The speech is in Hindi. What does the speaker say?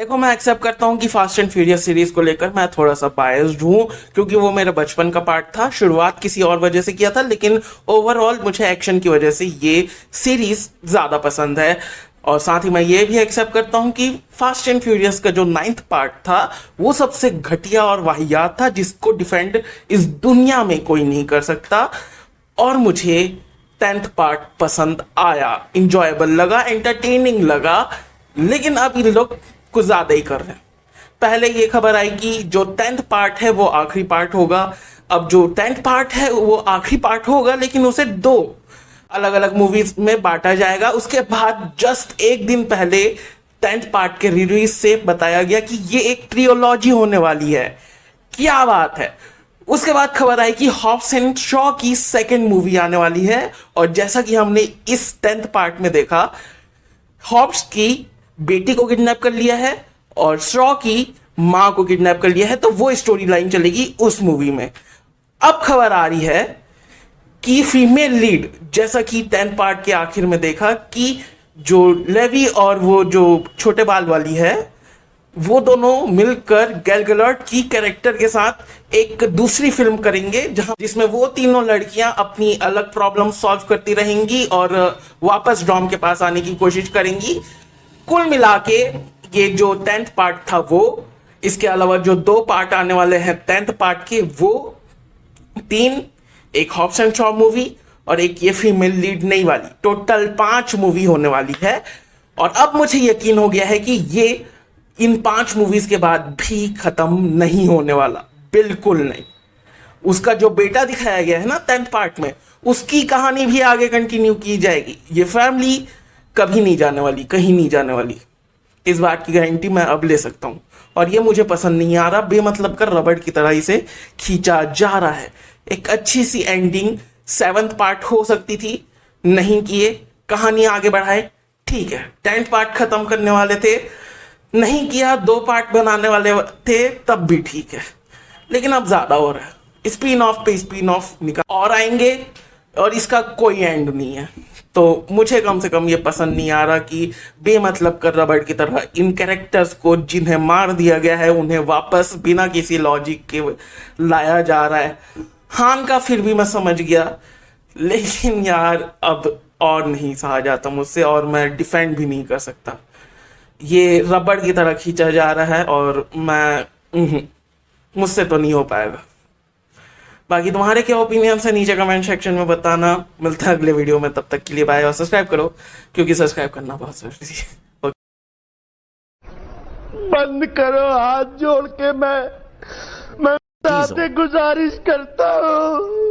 देखो, मैं एक्सेप्ट करता हूँ कि फास्ट एंड फ्यूरियस सीरीज को लेकर मैं थोड़ा सा बायस्ड हूँ, क्योंकि वो मेरे बचपन का पार्ट था। शुरुआत किसी और वजह से किया था, लेकिन ओवरऑल मुझे एक्शन की वजह से ये सीरीज ज्यादा पसंद है। और साथ ही मैं ये भी एक्सेप्ट करता हूँ कि फास्ट एंड फ्यूरियस का जो 9th पार्ट था वो सबसे घटिया और वाहियात था, जिसको डिफेंड इस दुनिया में कोई नहीं कर सकता। और मुझे 10th पार्ट पसंद आया, इंजॉयबल लगा, एंटरटेनिंग लगा। लेकिन अब ये लोग कुछ ज्यादा ही कर रहे हैं। पहले ये खबर आई कि जो 10th पार्ट है वो आखिरी पार्ट होगा। अब जो 10th पार्ट है वो आखिरी पार्ट होगा, लेकिन उसे 2 अलग अलग मूवीज में बांटा जाएगा। उसके बाद जस्ट एक दिन पहले 10th पार्ट के रिलीज से बताया गया कि ये एक ट्रियोलॉजी होने वाली है। क्या बात है। उसके बाद खबर आई कि हॉब्स एंड शॉ की 2nd मूवी आने वाली है। और जैसा कि हमने इस 10th पार्ट में देखा, हॉब्स की बेटी को किडनैप कर लिया है और शॉ की मां को किडनैप कर लिया है, तो वो स्टोरी लाइन चलेगी उस मूवी में। अब खबर आ रही है कि फीमेल लीड, जैसा कि 10th पार्ट के आखिर में देखा कि जो लेवी और वो जो छोटे बाल वाली है, वो दोनों मिलकर गैल गैडोट की कैरेक्टर के साथ एक दूसरी फिल्म करेंगे, जिसमें वो तीनों लड़कियां अपनी अलग प्रॉब्लम सॉल्व करती रहेंगी और वापस डॉम के पास आने की कोशिश करेंगी। कुल मिला के ये जो 10th पार्ट था वो, इसके अलावा जो 2 पार्ट आने वाले हैं 10th पार्ट के, वो 3, एक हॉब्स एंड शॉ मूवी और एक ये फीमेल लीड नई वाली, टोटल 5 मूवी होने वाली है। और अब मुझे यकीन हो गया है कि ये इन 5 मूवीज के बाद भी खत्म नहीं होने वाला, बिल्कुल नहीं। उसका जो बेटा दिखाया गया है ना 10th पार्ट में, उसकी कहानी भी आगे कंटिन्यू की जाएगी। ये फैमिली कभी नहीं जाने वाली, कहीं नहीं जाने वाली, इस बात की गारंटी मैं अब ले सकता हूं। और ये मुझे पसंद नहीं आ रहा, बेमतलब कर रबड़ की तरह इसे खींचा जा रहा है। एक अच्छी सी एंडिंग 7th पार्ट हो सकती थी, नहीं किए, कहानी आगे बढ़ाए, ठीक है। 10th पार्ट खत्म करने वाले थे, नहीं किया, 2 पार्ट बनाने वाले थे, तब भी ठीक है। लेकिन अब ज्यादा हो रहा है, स्पिन ऑफ पे स्पिन ऑफ निकाल और आएंगे और इसका कोई एंड नहीं है। तो मुझे कम से कम ये पसंद नहीं आ रहा कि बेमतलब कर रबड़ की तरह इन कैरेक्टर्स को जिन्हें मार दिया गया है उन्हें वापस बिना किसी लॉजिक के लाया जा रहा है। हान का फिर भी मैं समझ गया, लेकिन यार अब और नहीं सहा जाता मुझसे, और मैं डिफेंड भी नहीं कर सकता। ये रबड़ की तरह खींचा जा रहा है और मुझसे तो नहीं हो पाएगा। बाकी तुम्हारे क्या ओपिनियन है नीचे कमेंट सेक्शन में बताना। मिलता है अगले वीडियो में, तब तक के लिए बाय। और सब्सक्राइब करो, क्योंकि सब्सक्राइब करना बहुत जरूरी है। बंद करो, हाथ जोड़ के मैं आपसे गुजारिश करता हूँ।